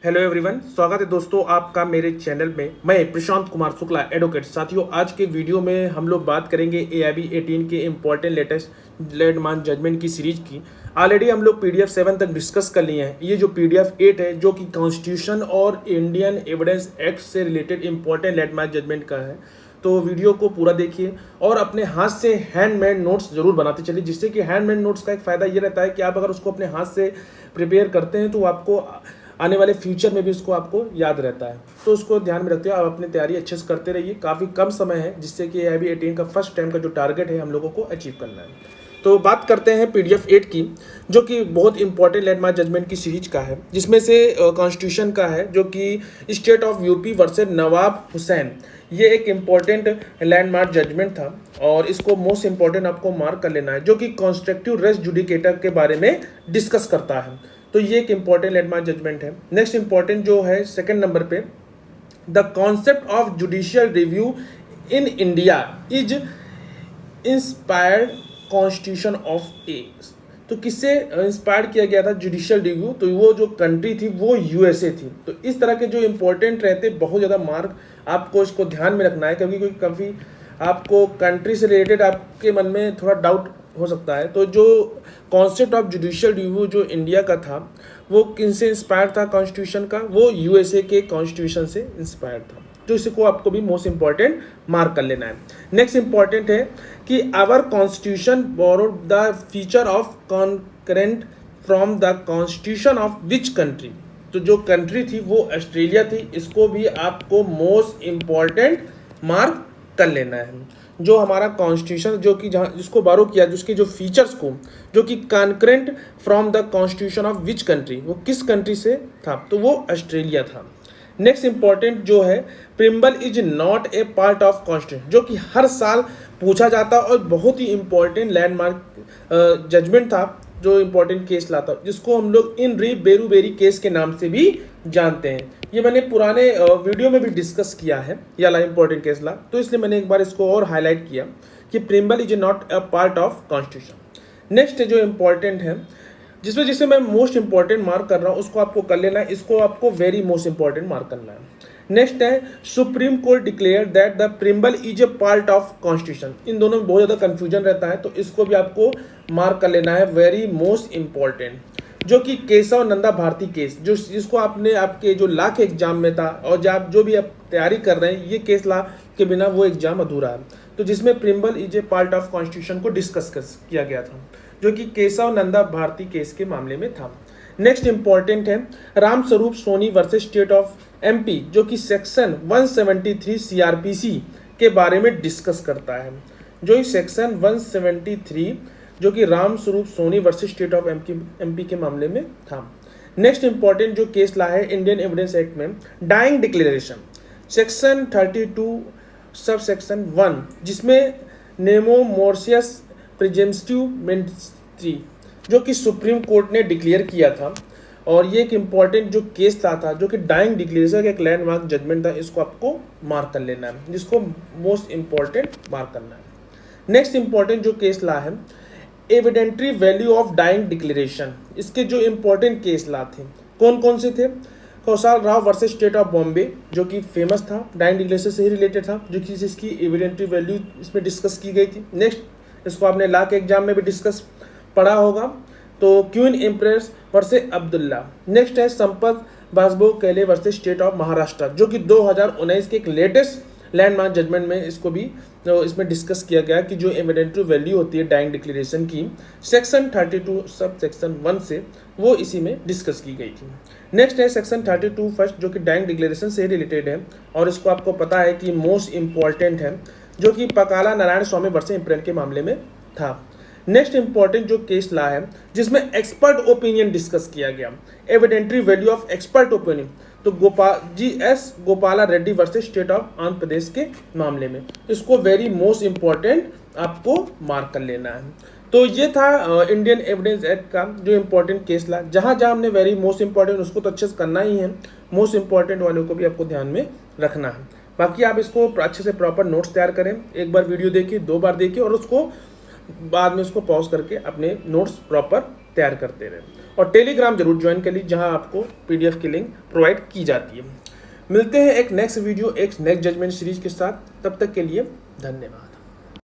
Hello everyone, स्वागत है दोस्तों आपका मेरे चैनल में। मैं प्रशांत कुमार शुक्ला एडवोकेट। साथियों, आज के वीडियो में हम लोग बात करेंगे AIB 18 के इम्पोर्टेंट लेटेस्ट लैंडमार्क जजमेंट की सीरीज की। ऑलरेडी हम लोग PDF 7 तक डिस्कस कर लिए हैं। ये जो PDF 8 है जो कि कॉन्स्टिट्यूशन और इंडियन एविडेंस एक्ट से रिलेटेड इम्पोर्टेंट लैंडमार्क जजमेंट का है। तो वीडियो को पूरा देखिए और अपने हाथ से हैंडमेड नोट्स जरूर बनाते चलिए, जिससे कि हैंडमेड नोट्स का एक फ़ायदा ये रहता है कि आप अगर उसको अपने हाथ से प्रिपेयर करते हैं तो आपको आने वाले फ्यूचर में भी उसको आपको याद रहता है। तो उसको ध्यान में रखते हुए आप अपनी तैयारी अच्छे से करते रहिए। काफ़ी कम समय है जिससे कि AIB 18 का फर्स्ट टाइम का जो टारगेट है हम लोगों को अचीव करना है। तो बात करते हैं PDF 8 की, जो कि बहुत इंपॉर्टेंट लैंडमार्क जजमेंट की सीरीज का है, जिसमें से कॉन्स्टिट्यूशन का है जो कि स्टेट ऑफ यूपी वर्सेस नवाब हुसैन। ये एक इम्पॉर्टेंट लैंडमार्क जजमेंट था और इसको मोस्ट इंपॉर्टेंट आपको मार्क कर लेना है, जो कि कॉन्स्ट्रक्टिव रेस जुडिकेटर के बारे में डिस्कस करता है। तो ये एक इम्पॉर्टेंट लैंडमार्क जजमेंट है। नेक्स्ट इंपॉर्टेंट जो है सेकंड नंबर पे, the concept of judicial review in India is inspired constitution of A. तो किससे इंस्पायर किया गया था जुडिशियल रिव्यू? तो वो जो कंट्री थी वो USA थी। तो इस तरह के जो इंपॉर्टेंट रहते बहुत ज़्यादा मार्क आपको इसको ध्यान में रखना है, क्योंकि काफ़ी आपको कंट्री से रिलेटेड आपके मन में थोड़ा डाउट हो सकता है। तो जो कॉन्सेप्ट ऑफ जुडिशियल रिव्यू जो इंडिया का था वो किनसे इंस्पायर था? कॉन्स्टिट्यूशन का, वो USA के कॉन्स्टिट्यूशन से इंस्पायर था। तो इसको आपको भी मोस्ट इंपॉर्टेंट मार्क कर लेना है। नेक्स्ट इंपॉर्टेंट है कि our constitution borrowed the feature of concurrent from the constitution of which country. तो जो कंट्री थी वो ऑस्ट्रेलिया थी। इसको भी आपको मोस्ट इंपॉर्टेंट मार्क कर लेना है। जो हमारा कॉन्स्टिट्यूशन जो कि जहाँ जिसको बारो किया, जिसके जो फीचर्स को, जो कि concurrent from the constitution of which country, वो किस कंट्री से था? तो वो ऑस्ट्रेलिया था। नेक्स्ट इंपॉर्टेंट जो है, preamble is not a part of constitution, जो कि हर साल पूछा जाता और बहुत ही इंपॉर्टेंट लैंडमार्क जजमेंट था, जो इंपॉर्टेंट केस लाता, जिसको हम लोग इन री बेरूबेरी केस के नाम से भी जानते हैं। ये मैंने पुराने वीडियो में भी डिस्कस किया है, ये वाला इंपॉर्टेंट केस ला, तो इसलिए मैंने एक बार इसको और हाईलाइट किया कि preamble is not a part of constitution. Next जो इंपॉर्टेंट है, जिसे मैं मोस्ट इंपॉर्टेंट मार्क कर रहा हूँ, उसको आपको कर लेना है। इसको आपको वेरी मोस्ट इंपॉर्टेंट मार्क करना है। नेक्स्ट है, Supreme Court declare that the preamble is a part of constitution. इन दोनों में बहुत ज़्यादा कंफ्यूजन रहता है, तो इसको भी आपको मार्क कर लेना है, वेरी मोस्ट इंपॉर्टेंट। जो कि केशव नंदा भारती केस, जिसको आपने आपके जो लॉ के एग्जाम में था, और जो भी आप तैयारी कर रहे हैं, ये केस लॉ के बिना वो एग्जाम अधूरा है। तो जिसमें preamble is a part of constitution को डिस्कस किया गया था, जो कि केशव नंदा भारती केस के मामले में था। नेक्स्ट इंपॉर्टेंट है, Ramswaroop Soni versus state of MP, जो कि सेक्शन 173 CRPC के बारे में डिस्कस करता है। जो सेक्शन 173 जो कि Ramswaroop Soni versus state of MP के मामले में था। नेक्स्ट इंपॉर्टेंट जो केस ला है इंडियन एविडेंस एक्ट में, dying declaration, section 32 sub section 1, जिसमें नेमो मोर्सियस प्रिजेम्स्टिव, जो कि सुप्रीम कोर्ट ने डिक्लेयर किया था। और ये एक इम्पॉर्टेंट जो केस था, जो कि डाइंग डिक्लेरेशन का एक लैंडमार्क जजमेंट था। इसको आपको मार्क कर लेना है, जिसको मोस्ट इंपॉर्टेंट मार्क करना है। नेक्स्ट इंपॉर्टेंट जो केस ला है, evidentiary value of dying declaration. इसके जो इंपॉर्टेंट केस ला थे कौन कौन से थे? Kaushal Rao versus state of Bombay, जो कि फेमस था, डाइंग डिक्लेरेशन से ही रिलेटेड था, जो कि जिसकी एविडेंट्री वैल्यू इसमें डिस्कस की गई थी। नेक्स्ट इसको आपने लॉ के एग्जाम में भी डिस्कस पढ़ा होगा, तो queen empress versus Abdullah. Next है संपत बासबो कैले वर्सेस स्टेट ऑफ महाराष्ट्र, जो कि 2019 के एक लेटेस्ट लैंडमार्क जजमेंट में इसको भी तो इसमें डिस्कस किया गया कि जो एविडेंट्री वैल्यू होती है डाइंग डिक्लेरेशन की, सेक्शन 32 सब सेक्शन 1 से, वो इसी में डिस्कस की गई थी। नेक्स्ट है सेक्शन 32 फर्स्ट, जो कि डाइंग डिक्लेरेशन से रिलेटेड है, और इसको आपको पता है कि मोस्ट इंपॉर्टेंट है, जो कि पकाला नारायण स्वामी वर्सेस इम्प्रेन के मामले में था। नेक्स्ट इंपॉर्टेंट जो केस ला है, जिसमें एक्सपर्ट ओपिनियन डिस्कस किया गया, evidentiary value of expert opinion, तो Gopala Reddy versus state of Andhra Pradesh के मामले में। इसको वेरी मोस्ट इंपॉर्टेंट आपको मार्क कर लेना है। तो ये था इंडियन एविडेंस एक्ट का जो इंपॉर्टेंट केस ला। जहाँ जहाँ हमने वेरी मोस्ट इंपॉर्टेंट, उसको तो अच्छे से करना ही है, मोस्ट इंपॉर्टेंट वालों को भी आपको ध्यान में रखना है। बाकी आप इसको अच्छे से प्रॉपर नोट्स तैयार करें, एक बार वीडियो देखिए, 2 बार देखिए, और उसको बाद में उसको पॉज करके अपने नोट्स प्रॉपर तैयार करते रहें। और टेलीग्राम जरूर ज्वाइन कर लीजिए, जहां आपको PDF की लिंक प्रोवाइड की जाती है। मिलते हैं एक नेक्स्ट वीडियो, एक नेक्स्ट जजमेंट सीरीज के साथ। तब तक के लिए धन्यवाद।